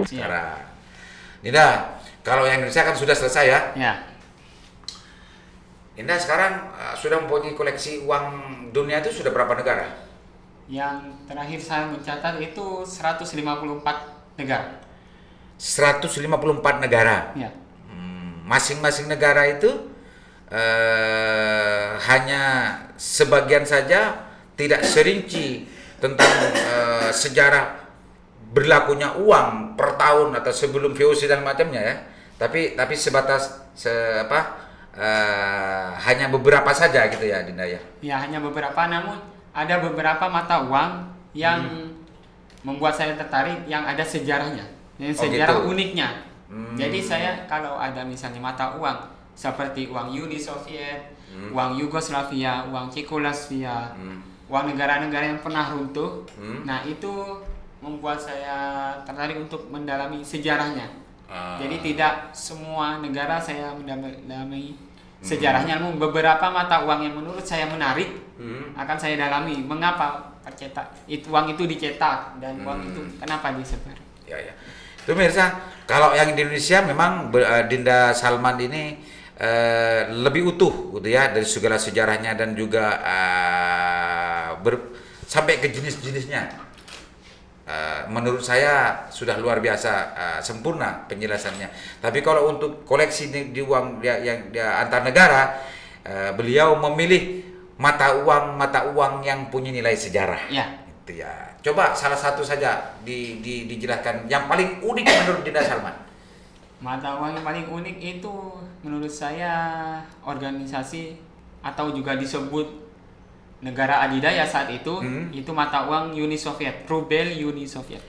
sekarang. Dinda, kalau yang Indonesia kan sudah selesai ya. Ya. Dinda sekarang sudah mempunyai koleksi uang dunia itu sudah berapa negara? Yang terakhir saya mencatat itu 154 negara. 154 negara. Ya. Masing-masing negara itu hanya sebagian saja, tidak serinci tentang sejarah berlakunya uang per tahun atau sebelum VOC dan macamnya ya. Tapi sebatas hanya beberapa saja gitu ya, Dinda ya. Ya, hanya beberapa, namun ada beberapa mata uang yang membuat saya tertarik, yang ada sejarahnya, yang sejarah gitu. uniknya. Jadi saya kalau ada misalnya mata uang seperti uang Uni Soviet, uang Yugoslavia, uang Cekoslovakia, uang negara-negara yang pernah runtuh, nah itu membuat saya tertarik untuk mendalami sejarahnya. Jadi tidak semua negara saya mendalami sejarahnya, namun beberapa mata uang yang menurut saya menarik akan saya dalami. Mengapa uang itu dicetak dan uang itu kenapa disebar? Ya. Itu Mirsa, kalau yang di Indonesia memang Dinda Salman ini lebih utuh gitu ya, dari segala sejarahnya dan juga sampai ke jenis-jenisnya. Menurut saya sudah luar biasa sempurna penjelasannya. Tapi kalau untuk koleksi di uang yang antar negara, beliau memilih mata uang yang punya nilai sejarah. Ya. Itu ya. Coba salah satu saja dijelaskan yang paling unik menurut Dinda Salman. Mata uang yang paling unik itu menurut saya organisasi atau juga disebut negara adidaya saat itu mata uang Uni Soviet, rubel Uni Soviet.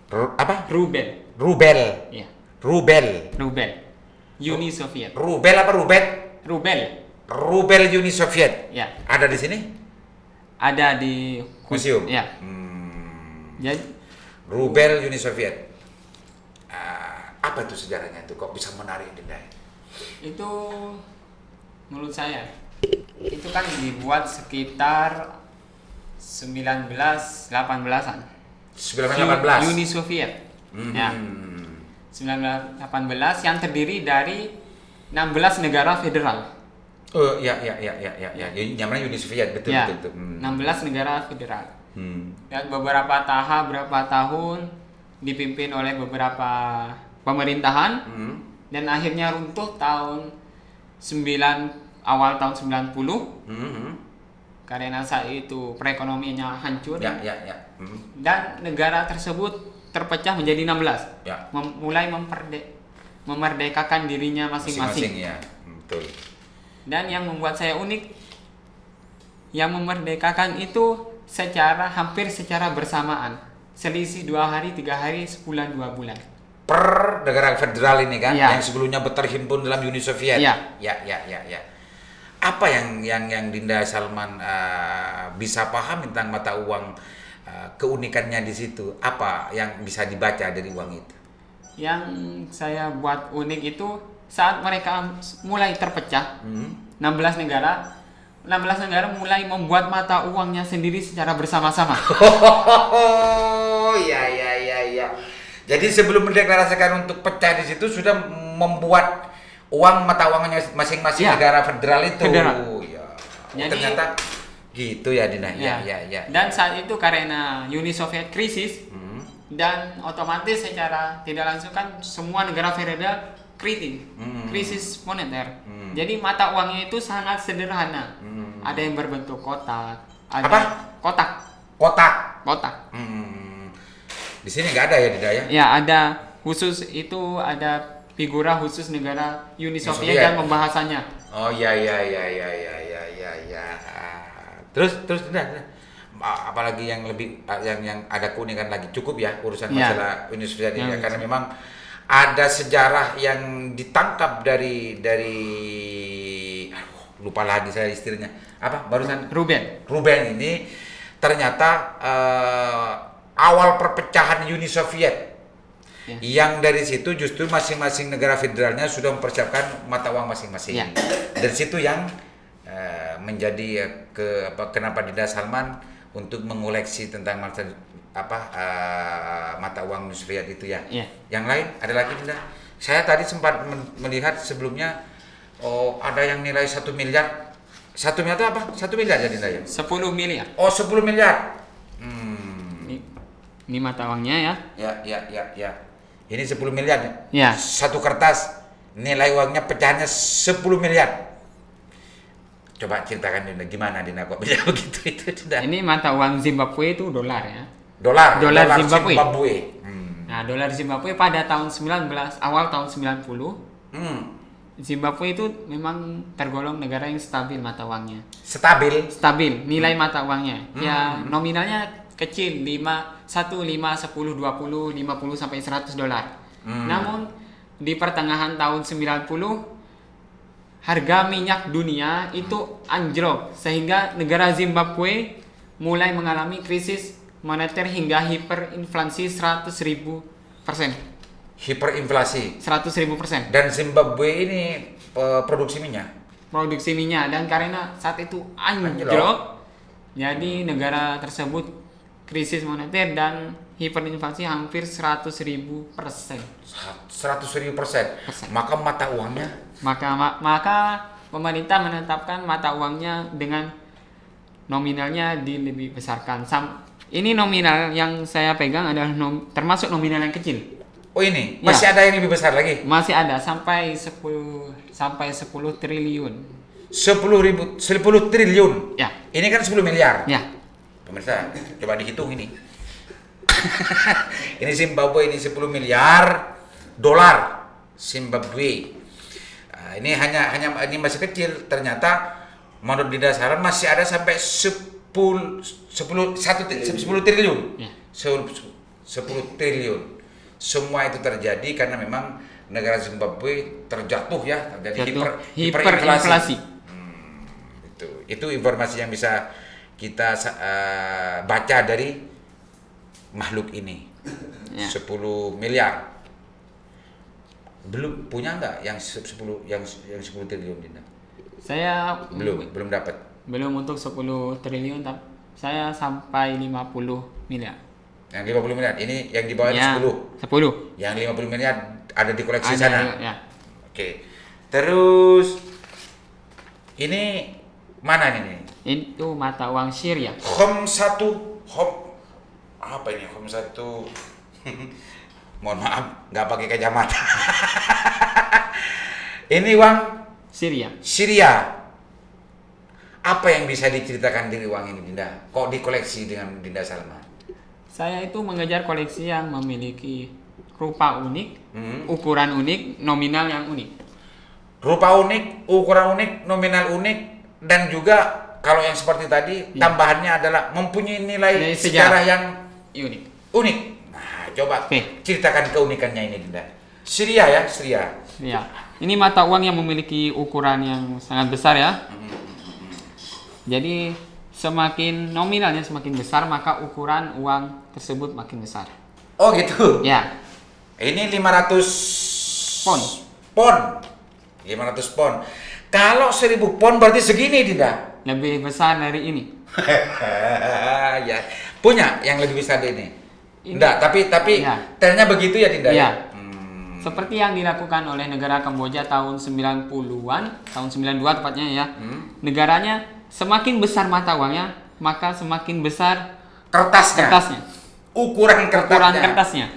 Apa? Rubel. Rubel. Ya. Rubel. Uni Soviet. Rubel apa rubel? Rubel Uni Soviet. Ya. Ada di sini? Ada di museum. Ya. Jadi Rubel Uni Soviet. Apa itu sejarahnya itu kok bisa menarik, Dinda? Itu menurut saya itu kan dibuat sekitar 1918-an. 1918. Uni Soviet. Ya. 1918 yang terdiri dari 16 negara federal. Ya. Namanya Uni Soviet, betul. Ya, betul. 16 negara federal. Dan beberapa tahun dipimpin oleh beberapa pemerintahan dan akhirnya runtuh awal tahun 90 karena saat itu perekonomiannya hancur. Dan negara tersebut terpecah menjadi 16. Mulai memerdekakan dirinya masing-masing. Ya, betul. Dan yang membuat saya unik, yang memerdekakan itu hampir secara bersamaan, selisih 2 hari, 3 hari, sebulan, 2 bulan. Per negara federal ini kan, ya, yang sebelumnya terhimpun dalam Uni Soviet. Ya. Apa yang Dinda Salman bisa paham tentang mata uang, keunikannya di situ? Apa yang bisa dibaca dari uang itu? Yang saya buat unik itu saat mereka mulai terpecah, 16 negara mulai membuat mata uangnya sendiri secara bersama-sama. Ya. Jadi sebelum mendeklarasikan untuk pecah di situ sudah membuat mata uangnya masing-masing negara federal itu. Ya. Jadi, ternyata gitu ya, Dina. Ya. Dan saat itu karena Uni Soviet krisis dan otomatis secara tidak langsung kan semua negara federal krisis moneter. Jadi mata uangnya itu sangat sederhana. Ada yang berbentuk kotak. Kotak. Di sini nggak ada ya, Dinda ya? Ya, ada khusus itu, ada figura khusus negara Uni Soviet dan pembahasannya. Oh ya. Terus Dinda. Apalagi yang lebih yang ada keunikan lagi, cukup ya urusan masalah Uni Soviet ini karena memang ada sejarah yang ditangkap dari lupa lagi saya istilahnya apa barusan Ruben ini ternyata awal perpecahan Uni Soviet yang dari situ justru masing-masing negara federalnya sudah mempersiapkan mata uang masing-masing. Dari situ yang menjadi kenapa Dinda Salman untuk mengoleksi tentang mata uang Nusriat itu ya. Iya. Yang lain ada lagi Dinda? Saya tadi sempat melihat sebelumnya ada yang nilai 1 miliar. 1 miliar itu apa? 1 miliar ya Dinda ya? 10 miliar. Oh 10 miliar. Ini mata uangnya ya. Ya. Ini 10 miliar ya? Ya. Satu kertas nilai uangnya pecahannya 10 miliar. Coba ceritakan Dinda, gimana Dinda kok bisa begitu itu Dinda? Ini mata uang Zimbabwe itu dolar ya. Dolar Zimbabwe. Hmm. Nah, dolar Zimbabwe pada tahun awal tahun 90, Zimbabwe itu memang tergolong negara yang stabil mata uangnya. Stabil Nilai mata uangnya. Ya, nominalnya kecil, 1, 5, 10, 20, 50 sampai 100 dolar. Namun di pertengahan tahun 90 harga minyak dunia itu anjlok sehingga negara Zimbabwe mulai mengalami krisis moneter hingga hiperinflasi 100.000%. Hiperinflasi. 100.000%. Dan Zimbabwe ini produksi minyak. Dan karena saat itu anjlok, jadi negara tersebut krisis moneter dan hiperinflasi hampir 100.000%. 100.000%. Maka mata uangnya. Maka pemerintah menetapkan mata uangnya dengan nominalnya lebih besarkan. Ini nominal yang saya pegang adalah termasuk nominal yang kecil. Oh ini masih ada yang lebih besar lagi? Masih ada sampai 10 triliun. 10 triliun. Ya. Ini kan 10 miliar. Ya. Pemirsa, coba dihitung ini. Ini Zimbabwe ini 10 miliar dolar Zimbabwe. Ini hanya ini masih kecil. Ternyata menurut Dinda Saran masih ada sampai 10 triliun. Ya. 10 triliun. Semua itu terjadi karena memang negara Zimbabwe terjatuh ya, terjadi hiperinflasi. Itu informasi yang bisa kita baca dari makhluk ini. Ya. 10 miliar. Belum punya nggak yang 10 triliun Dinda? Saya belum dapat. Belum untuk 10 triliun, tapi saya sampai 50 miliar. Yang 50 miliar ini yang di bawah Ya, 10. Yang 50 miliar ada di koleksi ada, sana. Ya. Oke. Terus ini mana ini? Itu mata uang Syria. Apa ini? Mohon maaf, nggak pakai kacamata. Ini uang Syria. Apa yang bisa diceritakan dari uang ini, Dinda? Kok dikoleksi dengan Dinda Salma? Saya itu mengejar koleksi yang memiliki rupa unik, ukuran unik, nominal yang unik. Rupa unik, ukuran unik, nominal unik, dan juga kalau yang seperti tadi tambahannya adalah mempunyai nilai sejarah yang unik. Nah, coba ceritakan keunikannya ini, Dinda. Syria. Ya. Ini mata uang yang memiliki ukuran yang sangat besar ya. Jadi semakin nominalnya semakin besar, maka ukuran uang tersebut makin besar. Oh gitu. Ya. Ini 500 pon. 500 pon. Kalau 1000 pon berarti segini, Dinda. Lebih besar dari ini. Ya. Punya yang lebih besar dari ini. Enggak, tapi ya. ternyata begitu ya, Dinda. Ya. Seperti yang dilakukan oleh negara Kamboja tahun 90-an, tahun 92 tepatnya ya. Negaranya semakin besar mata uangnya, maka semakin besar kertasnya. Ukuran kertasnya.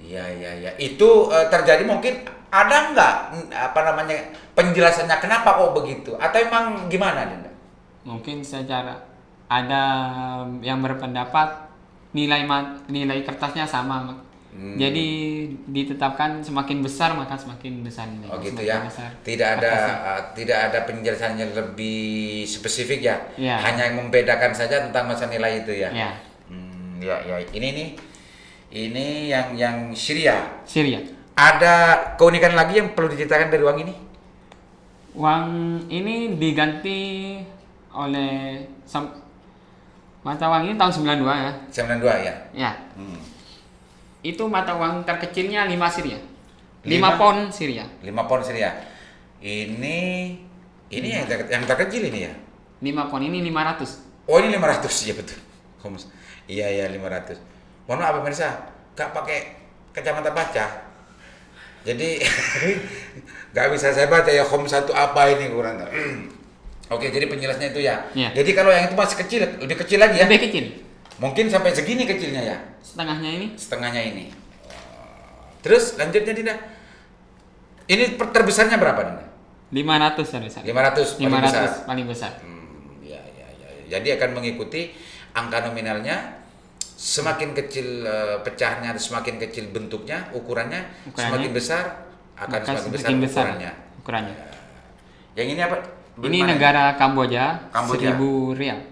Iya. Itu terjadi mungkin ada nggak penjelasannya kenapa kok begitu? Atau emang gimana, Dinda? Mungkin secara ada yang berpendapat nilai kertasnya sama. Jadi ditetapkan semakin besar maka semakin besar nilai. Oh gitu ya. Tidak ada penjelasannya lebih spesifik ya. Hanya yang membedakan saja tentang masa nilai itu ya. Ya. Ya. Ini yang Syria. Ada keunikan lagi yang perlu diceritakan dari uang ini? Uang ini diganti oleh mata uang ini tahun 92 ya. 92 ya. Ya. Itu mata uang terkecilnya 5 Syria. 5 pon Syria. 5 pon Syria. Ini yang terkecil ini ya. 5 pon ini 500. Oh, ini 500 ya betul. Iya 500. Mohon maaf pemirsa, nggak pakai kacamata baca. Jadi nggak bisa saya baca ya home satu apa ini kurang tahu. Oke, jadi penjelasnya itu ya. Iya. Jadi kalau yang itu masih kecil, lebih kecil lagi ya. Lebih kecil. Mungkin sampai segini kecilnya ya. Setengahnya ini Setengahnya ini. Terus lanjutnya Dinda. Ini terbesarnya berapa Dinda? 500 ya besar. 500 paling besar. 500 paling besar. Ya. Jadi akan mengikuti angka nominalnya. Semakin kecil pecahnya, semakin kecil bentuknya, ukurannya, semakin besar akan Maka semakin besar ukurannya. Yang ini apa? Ini Mana? negara Kamboja, Kamboja. 1000 rial.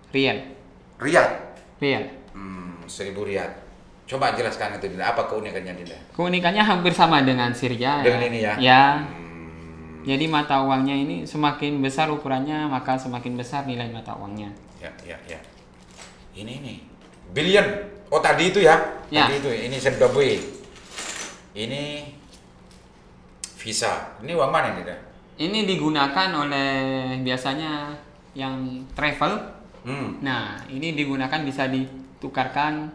Riyadh. Rial. 1000 riyad. Coba jelaskan itu Dinda, apa keunikannya Dinda? Keunikannya hampir sama dengan Syria. Dengan ini ya? Ya. Jadi mata uangnya ini semakin besar ukurannya, maka semakin besar nilai mata uangnya. Ya. Ini. Billion. Oh tadi itu ya? Ya. Tadi itu. Ini Zimbabwe. Ini Visa. Ini uang mana Dinda? Ini digunakan oleh biasanya yang travel. Nah, ini digunakan bisa ditukarkan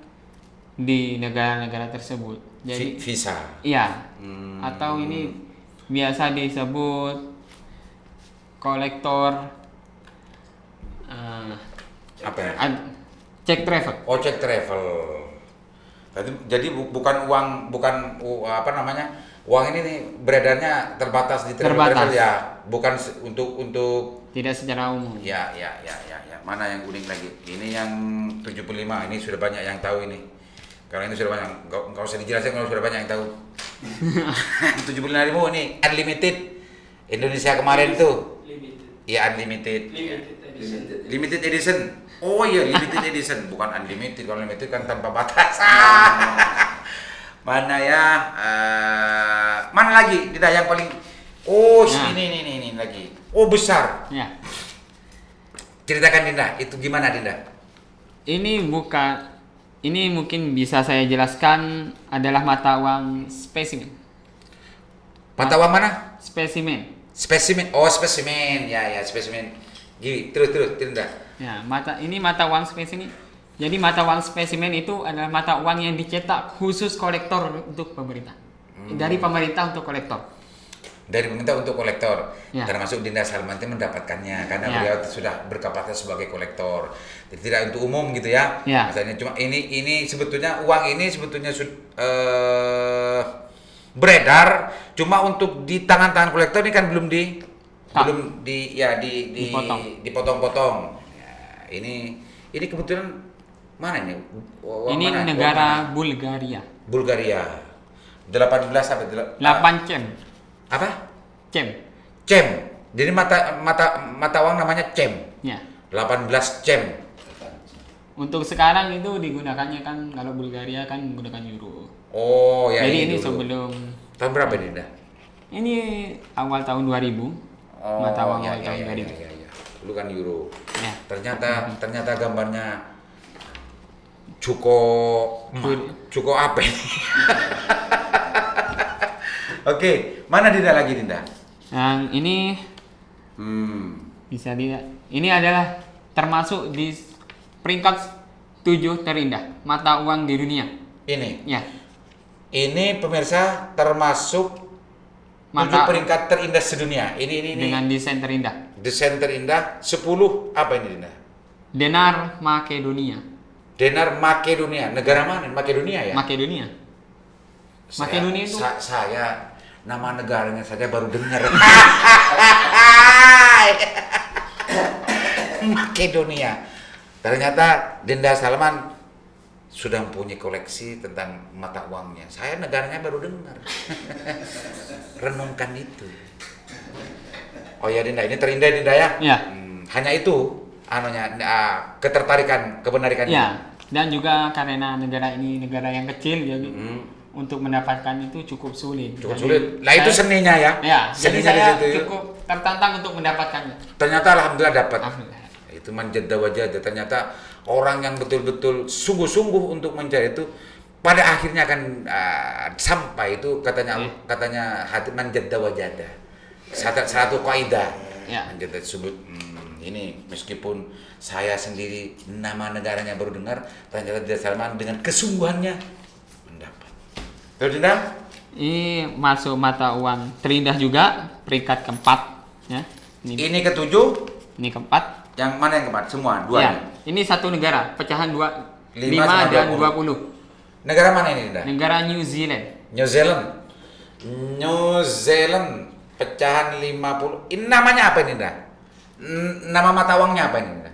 di negara-negara tersebut. Jadi Visa. iya. Atau ini biasa disebut kolektor Apa ya? cek travel. Oh, cek travel. Jadi bukan uang, apa namanya? Uang ini nih beredarnya terbatas di travel ya, bukan untuk Tidak secara umum. ya. Mana yang unik lagi? Ini yang 75, ini sudah banyak yang tahu ini. Kalau ini sudah banyak, nggak usah dijelasin kalau sudah banyak yang tahu. 75.000 ini unlimited. Indonesia kemarin tuh. Iya unlimited. Limited edition. Oh iya limited edition, bukan unlimited. Kalau limited kan tanpa batas. Mana ya? Mana lagi? Tidak yang paling. Oh ini lagi. Oh besar. Ya. Ceritakan Dinda, itu gimana Dinda? Ini mungkin bisa saya jelaskan adalah mata uang spesimen. Mata uang mana? Spesimen. Spesimen. Oh spesimen. Ya spesimen. Gini, terus Dinda. Ya, ini mata uang spesimen. Jadi mata uang spesimen itu adalah mata uang yang dicetak khusus kolektor untuk pemerintah. Dari pemerintah untuk kolektor. Dari pemerintah untuk kolektor. Ya. Termasuk Dinda Salmanti mendapatkannya karena Ya. beliau sudah berkapasitas sebagai kolektor. Jadi tidak untuk umum gitu ya. Ya. Misalnya cuma ini sebetulnya uang ini sebetulnya beredar cuma untuk di tangan-tangan kolektor ini kan belum dipotong-potong. Ya, ini kebetulan mana ini? Ini Mana? negara Mana? Bulgaria. Bulgaria. 18 sampai 8 cem. apa? Cem. Cem. Jadi mata uang namanya cem. Ya. 18 cem. Untuk sekarang itu digunakannya kan kalau Bulgaria kan menggunakan euro. Oh, ya Jadi ini dulu. sebelum Tahun berapa ini dah? ini awal tahun 2000. Mata uang awal tahun 2000. Ya. Dulu kan euro. Ya. Ternyata gambarnya cuko apa ini? Oke, mana Dinda lagi Dinda? Yang ini bisa dilihat. Ini adalah termasuk di peringkat 7 terindah mata uang di dunia. Ini. Ya. Ini pemirsa termasuk 7 peringkat terindah sedunia. Ini Dengan desain terindah. desain terindah 10 apa ini Dinda? Denar Makedonia. Denar Makedonia. Negara mana? Makedonia ya? Makedonia. Makedonia itu saya nama negaranya saja baru dengar. Makedonia. Ternyata Dinda Salman sudah mempunyai koleksi tentang mata uangnya. Saya negaranya baru dengar. Renungkan itu. Oh ya Dinda, ini terindah Dinda ya? Ya. Hanya itu ketertarikan, kebenarikannya. Ya, dan juga karena negara ini negara yang kecil jadi untuk mendapatkan itu cukup sulit. Cukup Jadi, sulit. Lah itu seninya ya. Ya, jadi Seninya di saya situ. cukup tertantang untuk mendapatkannya. Ternyata alhamdulillah dapat. Alhamdulillah. Itu manjada wajah. Ternyata orang yang betul-betul sungguh-sungguh untuk mencari itu pada akhirnya akan sampai itu katanya hati manjada wajada. Satu kaidah. Ya. Manjada subut. Ini meskipun saya sendiri nama negaranya baru dengar, ternyata Dinda Salman dengan kesungguhannya mendapat. Terus Dinda? Ini masuk mata uang terindah juga, peringkat keempat. Ya. Ini ketujuh. Ini keempat. Yang mana yang keempat? Semua, dua. Ya, ini satu negara, pecahan 5 sama dan 20. 20. Negara mana ini Dinda? Negara New Zealand. New Zealand. New Zealand pecahan 50. Ini namanya apa ini Dinda? Nama mata uangnya apa ini Dinda?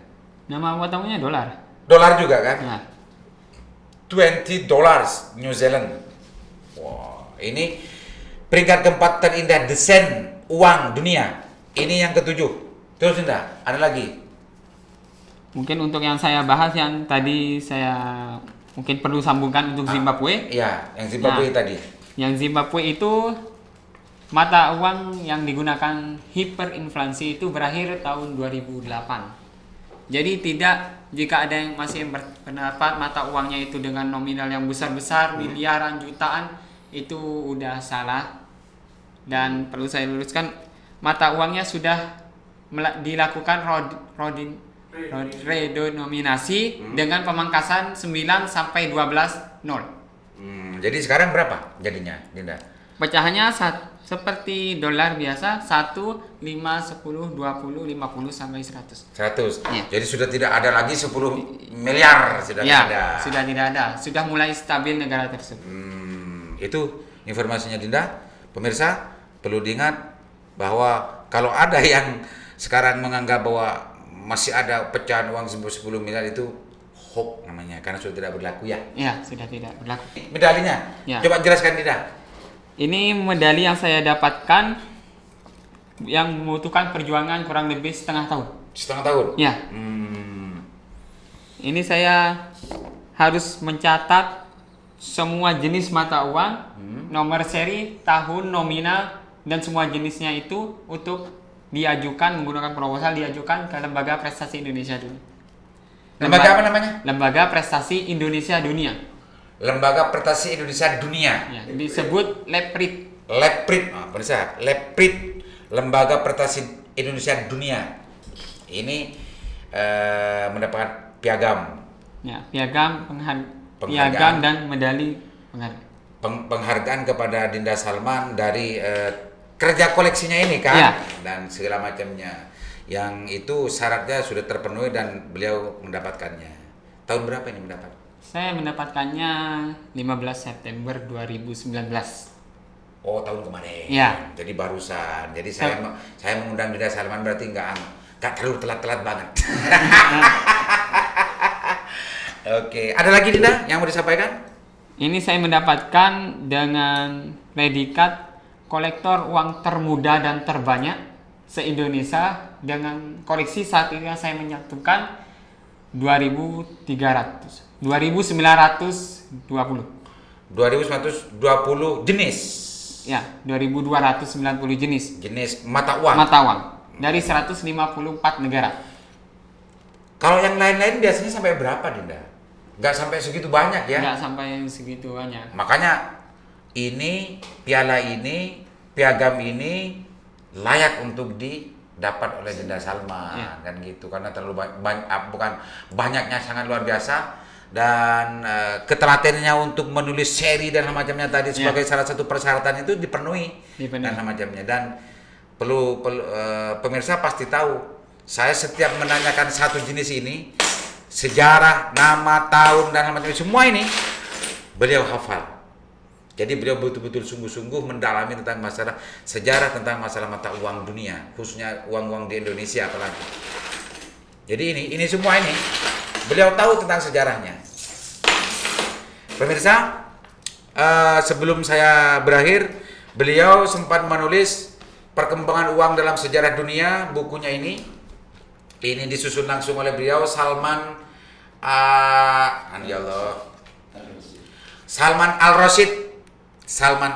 Nama mata uangnya dolar. Dolar juga kan? Nah, $20 New Zealand. Wow, ini peringkat keempat terindah desain uang dunia. Ini yang ketujuh. Terus Dinda, ada lagi? mungkin untuk yang saya bahas yang tadi saya mungkin perlu sambungkan untuk Zimbabwe. Iya, yang Zimbabwe Nah, tadi. Yang Zimbabwe itu mata uang yang digunakan hiperinflasi itu berakhir tahun 2008. Jadi tidak, jika ada yang masih berpendapat mata uangnya itu dengan nominal yang besar-besar, miliaran, jutaan, itu udah salah. Dan perlu saya luruskan, mata uangnya sudah dilakukan redenominasi dengan pemangkasan 9 sampai 12 nol. Jadi sekarang berapa jadinya, Dinda? Pecahannya seperti dolar biasa 1, 5, 10, 20, 50 sampai 100. 100. Ya. Jadi sudah tidak ada lagi 10 miliar sudah Ya, tidak ada. sudah tidak ada. Sudah mulai stabil negara tersebut. Itu informasinya Dinda. Pemirsa perlu diingat bahwa kalau ada yang sekarang menganggap bahwa masih ada pecahan uang 10 miliar itu hoax namanya, karena sudah tidak berlaku ya. Ya, sudah tidak berlaku. Medalinya, Ya. coba jelaskan Dinda. Ini medali yang saya dapatkan yang membutuhkan perjuangan kurang lebih setengah tahun. Setengah tahun. Ya, ini saya harus mencatat semua jenis mata uang, nomor seri, tahun, nominal, dan semua jenisnya itu untuk diajukan menggunakan proposal, diajukan ke Lembaga Prestasi Indonesia Dunia. Lembaga apa namanya? Lembaga Prestasi Indonesia Dunia. Lembaga Prestasi Indonesia Dunia. Ya, disebut LEPRID. LEPRID, pemirsa, LEPRID, Lembaga Prestasi Indonesia Dunia. Ini mendapatkan piagam. Ya, piagam Penghargaan. dan medali penghargaan. Penghargaan kepada Dinda Salman dari kerja koleksinya ini kan, Ya. dan segala macamnya. Yang itu syaratnya sudah terpenuhi dan beliau mendapatkannya. Tahun berapa ini mendapat? Saya mendapatkannya 15 September 2019. Oh, tahun kemarin. Ya. Jadi barusan. Jadi saya mengundang Dinda Salman berarti nggak terlalu telat-telat banget. Oke, ada lagi Dinda yang mau disampaikan? Ini saya mendapatkan dengan predikat kolektor uang termuda dan terbanyak se-Indonesia dengan koleksi saat ini yang saya menyatukan 2920 jenis. ya, 2290 jenis Mata uang. mata uang dari 154 negara. Kalau yang lain-lain biasanya sampai berapa Dinda? Nggak sampai segitu banyak ya? Nggak sampai segitu banyak. Makanya ini, piala ini, piagam ini layak untuk didapat oleh Dinda Salman, Ya. kan gitu, karena terlalu bukan banyaknya, sangat luar biasa, dan ketelatenannya untuk menulis seri dan macamnya tadi sebagai salah satu persyaratan itu dipenuhi. Dan macamnya. Dan perlu pemirsa pasti tahu, saya setiap menanyakan satu jenis ini, sejarah, nama, tahun dan macamnya semua ini beliau hafal. Jadi beliau betul-betul sungguh-sungguh mendalami tentang masalah sejarah, tentang masalah mata uang dunia, khususnya uang-uang di Indonesia apalagi. Jadi ini semua ini beliau tahu tentang sejarahnya. Pemirsa, sebelum saya berakhir, beliau sempat menulis perkembangan uang dalam sejarah dunia, bukunya ini. Ini disusun langsung oleh beliau, Salman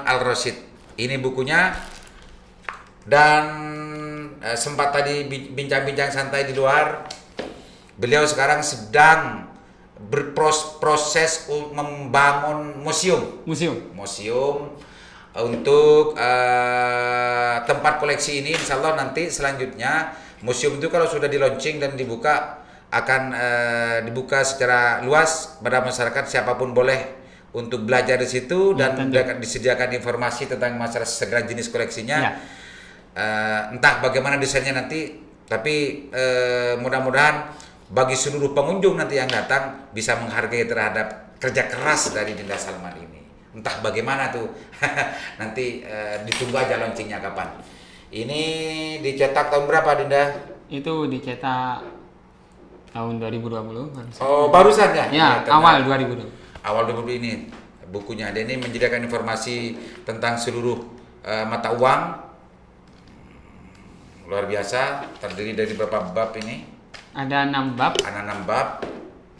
Al-Rashid. Ini bukunya. Dan sempat tadi bincang-bincang santai di luar, beliau sekarang sedang berproses membangun museum untuk tempat koleksi ini. Insya Allah nanti selanjutnya museum itu kalau sudah di launching dan dibuka akan dibuka secara luas pada masyarakat, siapapun boleh untuk belajar di situ dan disediakan informasi tentang masalah segala jenis koleksinya. Ya. Entah bagaimana desainnya nanti, tapi mudah-mudahan bagi seluruh pengunjung nanti yang datang bisa menghargai terhadap kerja keras dari Dinda Salman ini. Entah bagaimana tuh nanti ditunggu aja launchingnya kapan. Ini dicetak tahun berapa, Dinda? Itu dicetak tahun 2020 barusan. Oh, barusan ya? Ya, awal 2020. Awal 2020 ini bukunya. Dan ini menyediakan informasi tentang seluruh mata uang. Luar biasa, terdiri dari berapa bab ini? Ada 6 bab. Ada 6 bab.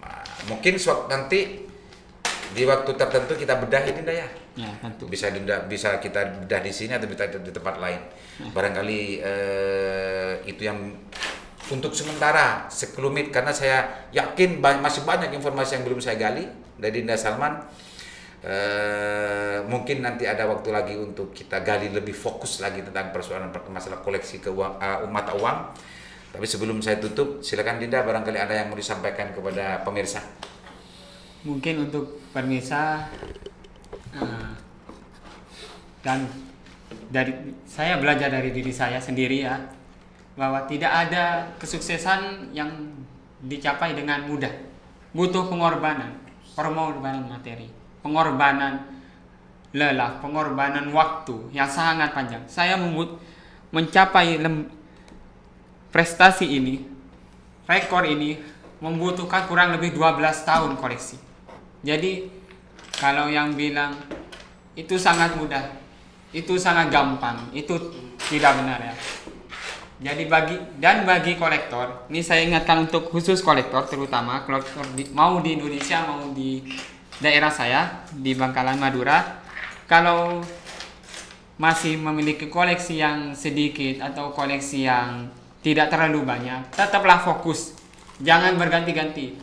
Nah, mungkin suatu nanti di waktu tertentu kita bedah ini, Dinda ya. Ya, tentu. Bisa kita bedah di sini atau bisa di tempat lain. Barangkali itu yang untuk sementara sekelumit, karena saya yakin masih banyak informasi yang belum saya gali dari Dinda Salman. Mungkin nanti ada waktu lagi untuk kita gali lebih fokus lagi tentang persoalan masalah koleksi mata uang. Tapi sebelum saya tutup, silakan Dinda, barangkali ada yang mau disampaikan kepada pemirsa. Mungkin untuk pemirsa dan saya belajar dari diri saya sendiri ya, bahwa tidak ada kesuksesan yang dicapai dengan mudah. Butuh pengorbanan materi, pengorbanan lelah, pengorbanan waktu yang sangat panjang. Saya mencapai prestasi ini, rekor ini membutuhkan kurang lebih 12 tahun koleksi. Jadi kalau yang bilang itu sangat mudah, itu sangat gampang, itu tidak benar ya. Jadi bagi kolektor, ini saya ingatkan untuk khusus kolektor, terutama kolektor mau di Indonesia mau di daerah saya di Bangkalan Madura, kalau masih memiliki koleksi yang sedikit atau koleksi yang tidak terlalu banyak, tetaplah fokus, jangan berganti-ganti.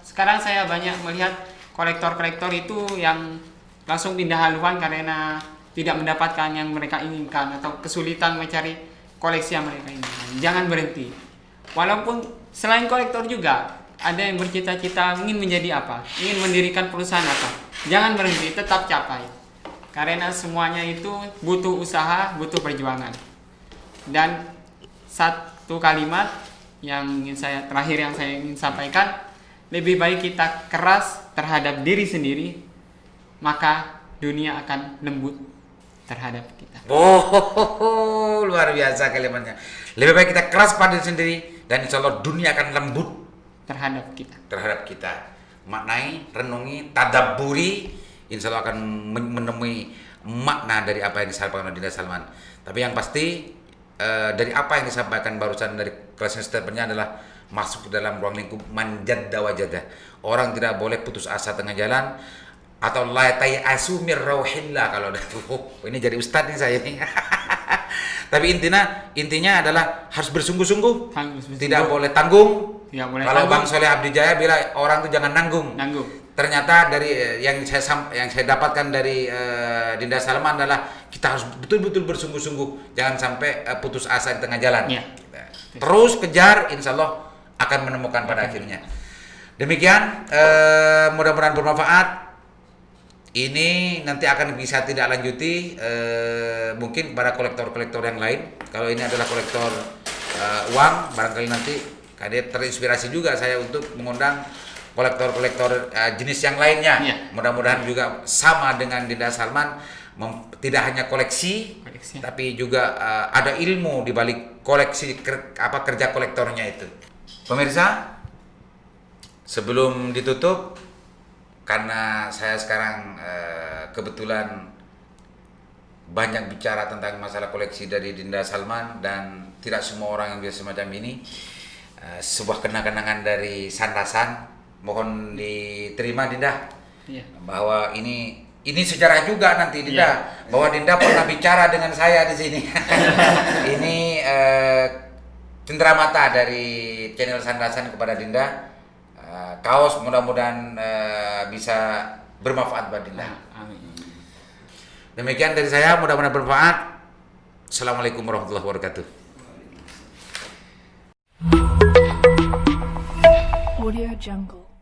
Sekarang saya banyak melihat kolektor-kolektor itu yang langsung pindah haluan karena tidak mendapatkan yang mereka inginkan atau kesulitan mencari koleksi yang mereka inginkan. Jangan berhenti. Walaupun selain kolektor juga ada yang bercita-cita ingin menjadi apa, ingin mendirikan perusahaan apa. Jangan berhenti, tetap capai. Karena semuanya itu butuh usaha, butuh perjuangan. Dan satu kalimat yang terakhir yang saya ingin sampaikan, lebih baik kita keras terhadap diri sendiri, maka dunia akan lembut terhadap kita. Oh, luar biasa kalimatnya. Lebih baik kita keras pada diri sendiri dan insya Allah dunia akan lembut terhadap kita. Maknai, renungi, tadabburi, insya Allah akan menemui makna dari apa yang disampaikan oleh Dinda Salman. Tapi yang pasti dari apa yang disampaikan barusan dari closing statement-nya adalah masuk ke dalam ruang lingkup manjadda wajada. Orang tidak boleh putus asa tengah jalan atau la tayasu mir rauhillah. Kalau ini jadi ustadz nih saya nih. Tapi intinya adalah harus bersungguh-sungguh. Tidak boleh tanggung. Kalau Bang Soleh Abdi Jaya bilang orang itu jangan nanggung. Ternyata dari yang saya dapatkan dari Dinda Salman adalah kita harus betul-betul bersungguh-sungguh, jangan sampai putus asa di tengah jalan. Ya. Terus kejar, insya Allah akan menemukan pada akhirnya. Demikian, mudah-mudahan bermanfaat. Ini nanti akan bisa tidak lanjuti, mungkin para kolektor-kolektor yang lain. Kalau ini adalah kolektor uang, barangkali nanti kadang terinspirasi juga saya untuk mengundang kolektor-kolektor jenis yang lainnya. Ya. Mudah-mudahan juga sama dengan Dinda Salman, tidak hanya koleksi, tapi juga ada ilmu di balik koleksi kerja kolektornya itu. Pemirsa, sebelum ditutup, karena saya sekarang kebetulan banyak bicara tentang masalah koleksi dari Dinda Salman dan tidak semua orang yang biasa semacam ini, sebuah kenang-kenangan dari Sandasan. Mohon diterima Dinda, bahwa ini sejarah juga nanti Dinda, bahwa Dinda pernah bicara dengan saya di sini. Ini cenderamata dari channel Sandasan kepada Dinda. Kaos mudah-mudahan bisa bermanfaat buat Dinda. Demikian dari saya, mudah-mudahan bermanfaat. Assalamualaikum warahmatullahi wabarakatuh. Audio Jungle.